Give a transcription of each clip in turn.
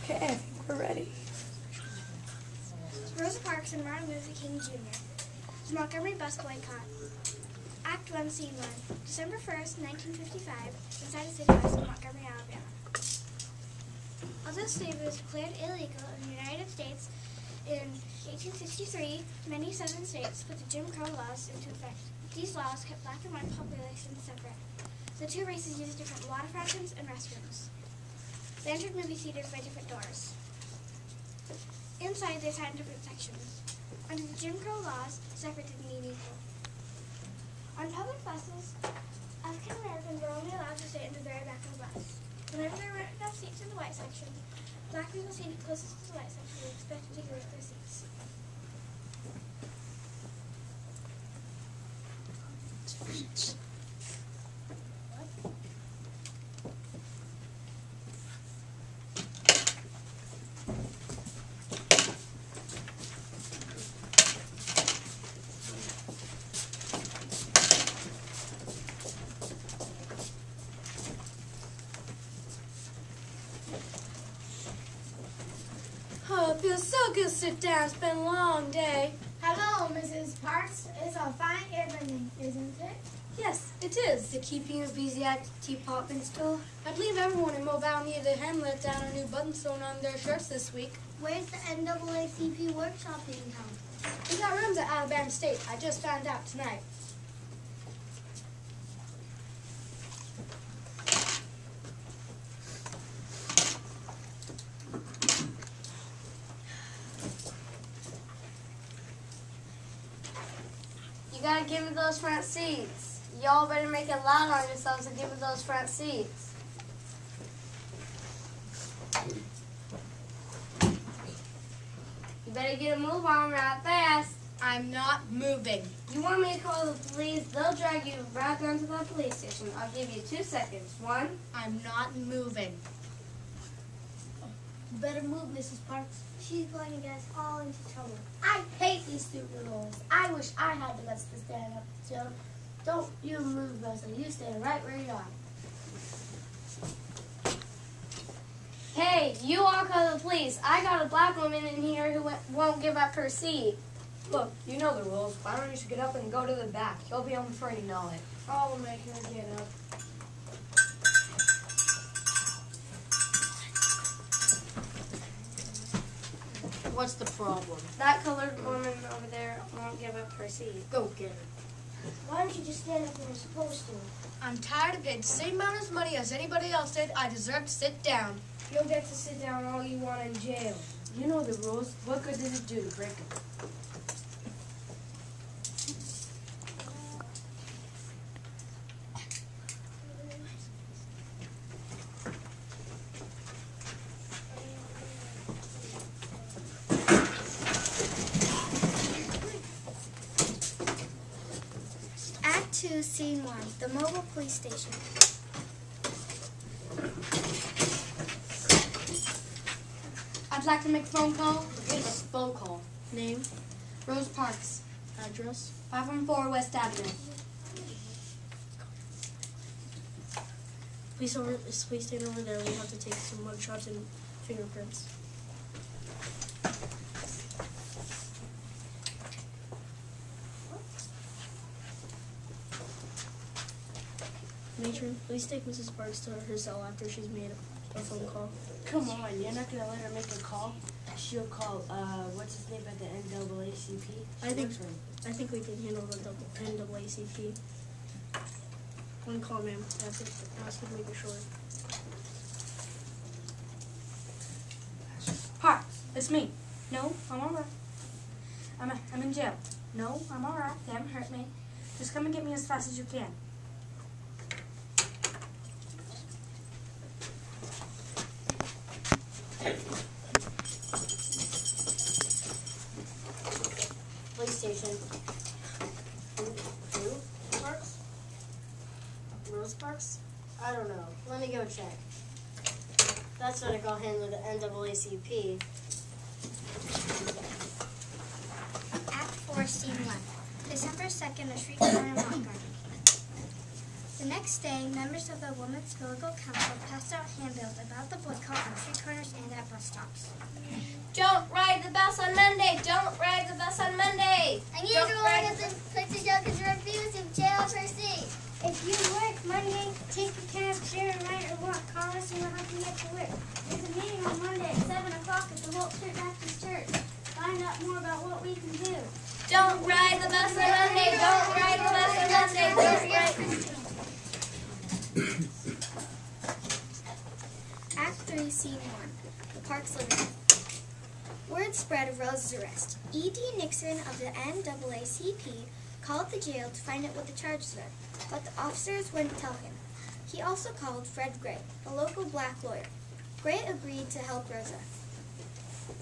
Okay, I think we're ready. Rosa Parks and Martin Luther King Jr. The Montgomery Bus Boycott. Act 1, Scene 1. December 1st, 1955, inside the city west of Montgomery, Alabama. Although slavery was declared illegal in the United States in 1863, many southern states put the Jim Crow laws into effect. These laws kept black and white populations separate. The two races used different water fountains and restrooms. They entered movie theaters by different doors. Inside, they sat in different sections. Under the Jim Crow laws, separate didn't mean equal. On public buses, African Americans were only allowed to sit in the very back of the bus. Whenever there weren't enough seats in the white section, black people seated closest to the white section were expected to give up their seats. Oh, it feels so good to sit down. It's been a long day. Hello, Mrs. Parks. It's a fine evening, isn't it? Yes, it is. To keep you busy at the department store? I believe everyone in Mobile needed a hand let down or new buttons sewn on their shirts this week. Where's the NAACP workshop being held? We got rooms at Alabama State. I just found out tonight. You gotta give me those front seats. Y'all better make it loud on yourselves and give me those front seats. You better get a move on right fast. I'm not moving. You want me to call the police? They'll drag you right down to the police station. I'll give you 2 seconds. 1. I'm not moving. You better move, Mrs. Parks. She's going to get us all into trouble. I hate these stupid rules. I wish I had the guts to stand up to them. Don't you move, Rosa. You stay right where you are. Hey, you all call the police. I got a black woman in here who won't give up her seat. Look, you know the rules. Why don't you just get up and go to the back? You'll be home before you know it. I'll make her get up. What's the problem? That colored woman over there won't give up her seat. Go get her. Why don't you just stand up when you're supposed to? I'm tired of getting the same amount of money as anybody else did. I deserve to sit down. You'll get to sit down all you want in jail. You know the rules. What good does it do to break them? Act 2, Scene 1. The mobile police station. I'd like to make a phone call. It's a phone call. Name? Rose Parks. Address? 514 West Avenue. Please stand over there. We have to take some mug shots and fingerprints. Matron, please take Mrs. Parks to her cell after she's made a phone call. Come on, you're not gonna let her make a call? She'll call, what's his name at the NAACP? I think we can handle the NAACP. One call, ma'am. That's it. Ask him to make it short. Parks, it's me. No, I'm alright. I'm in jail. No, I'm alright. They haven't hurt me. Just come and get me as fast as you can. Police station. Who? Parks? Rose Parks? I don't know. Let me go check. That's what I call handling the NAACP. Act 4, Scene 1. December 2nd, a street corner in Montgomery. The next day, members of the Women's Political Council passed out handbills about the boycott on street corners and at bus stops. Don't ride the bus on Monday! Don't ride the bus on Monday! I need to order the place to go because you're refusing jail for seat. If you work Monday, take a cab, share a ride, or walk. Call us and we'll help you get to work. There's a meeting on Monday at 7 o'clock at the Wont Baptist Church. Find out more about what we can do. Don't ride the bus on Monday! Don't ride the bus on Monday! Don't ride... Act 3, Scene 1. The Parks Living. Word spread of Rose's arrest. E.D. Nixon of the NAACP called the jail to find out what the charges were, but the officers wouldn't tell him. He also called Fred Gray, a local black lawyer. Gray agreed to help Rosa.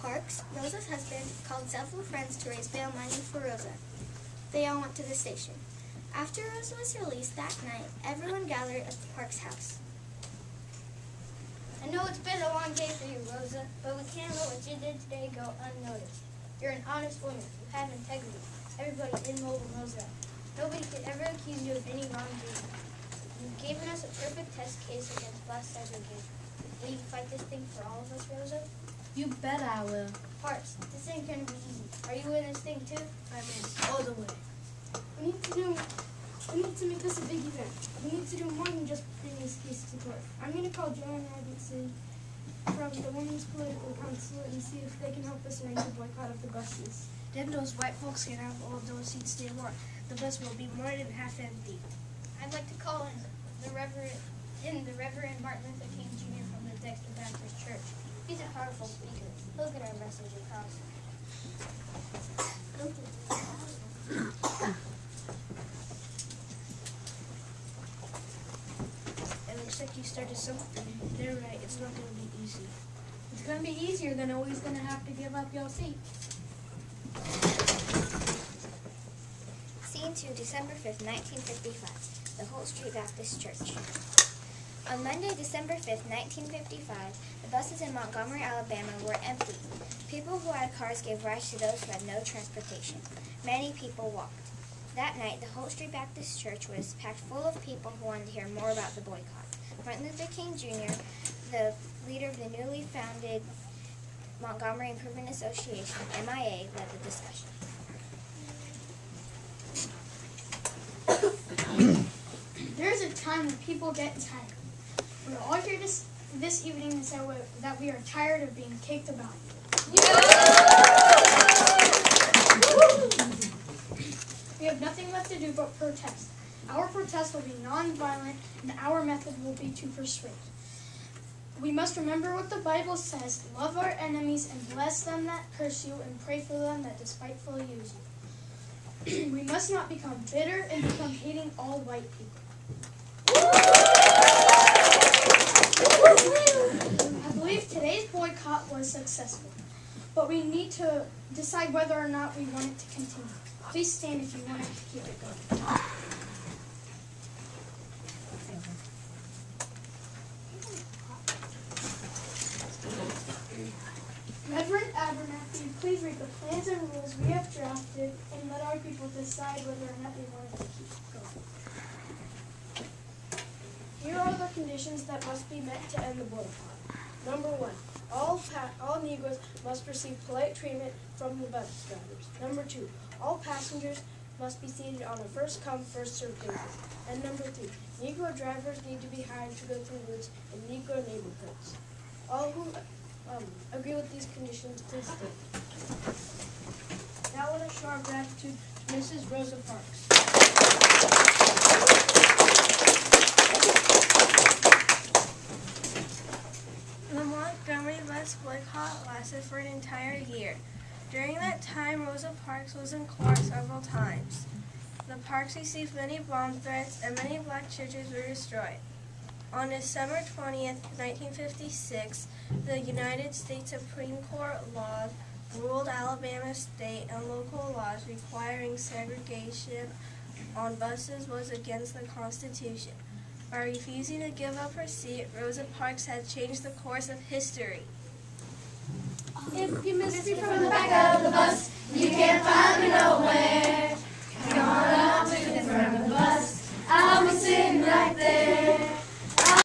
Parks, Rosa's husband, called several friends to raise bail money for Rosa. They all went to the station. After Rosa was released that night, everyone gathered at the Parks house. I know it's been a long day for you, Rosa, but we can't let what you did today go unnoticed. You're an honest woman. You have integrity. Everybody in Mobile knows that. Nobody could ever accuse you of any wrongdoing. You've given us a perfect test case against bus segregation. Will you fight this thing for all of us, Rosa? You bet I will. Parks, this ain't gonna be easy. Are you in this thing too? I'm in all the way. We need to make this a big event. We need to do more than just bring this case to court. I'm going to call Joanne Robinson from the Women's Political Council and see if they can help us arrange a boycott of the buses. Then those white folks can have all of those seats they want. The bus will be more than half empty. I'd like to call in the Reverend Martin Luther King Jr. from the Dexter Baptist Church. He's a powerful speaker. He'll get our message across. It looks like you started something. They're right. It's not going to be easy. It's going to be easier than always going to have to give up your seat. Scene 2, December 5th, 1955. The Whole Street Baptist Church. On Monday, December 5th, 1955, the buses in Montgomery, Alabama were empty. People who had cars gave rides to those who had no transportation. Many people walked. That night, the Whole Street Baptist Church was packed full of people who wanted to hear more about the boycott. Martin Luther King Jr., the leader of the newly founded Montgomery Improvement Association, MIA, led the discussion. There's a time when people get tired. We're all here this evening to say that we are tired of being kicked about. We have nothing left to do but protest. Our protest will be non-violent, and our method will be to persuade. We must remember what the Bible says: love our enemies and bless them that curse you, and pray for them that despitefully use you. We must not become bitter and become hating all white people. I believe today's boycott was successful, but we need to decide whether or not we want it to continue. Please stand if you want it to keep it going. Reverend Abernathy, please read the plans and rules we have drafted and let our people decide whether or not they want it to keep going. Here are the conditions that must be met to end the boycott. Number 1, all Negroes must receive polite treatment from the bus drivers. Number 2, all passengers must be seated on a first-come, first-served basis. And number 3, Negro drivers need to be hired to go through routes in Negro neighborhoods. All who agree with these conditions, please stand. Now, with a show of gratitude to Mrs. Rosa Parks. The Montgomery bus boycott lasted for an entire year. During that time, Rosa Parks was in court several times. The Parks received many bomb threats, and many black churches were destroyed. On December 20th, 1956, the United States Supreme Court law ruled Alabama state and local laws requiring segregation on buses was against the Constitution. By refusing to give up her seat, Rosa Parks had changed the course of history. If you miss me From the back of the bus, you can't find me nowhere.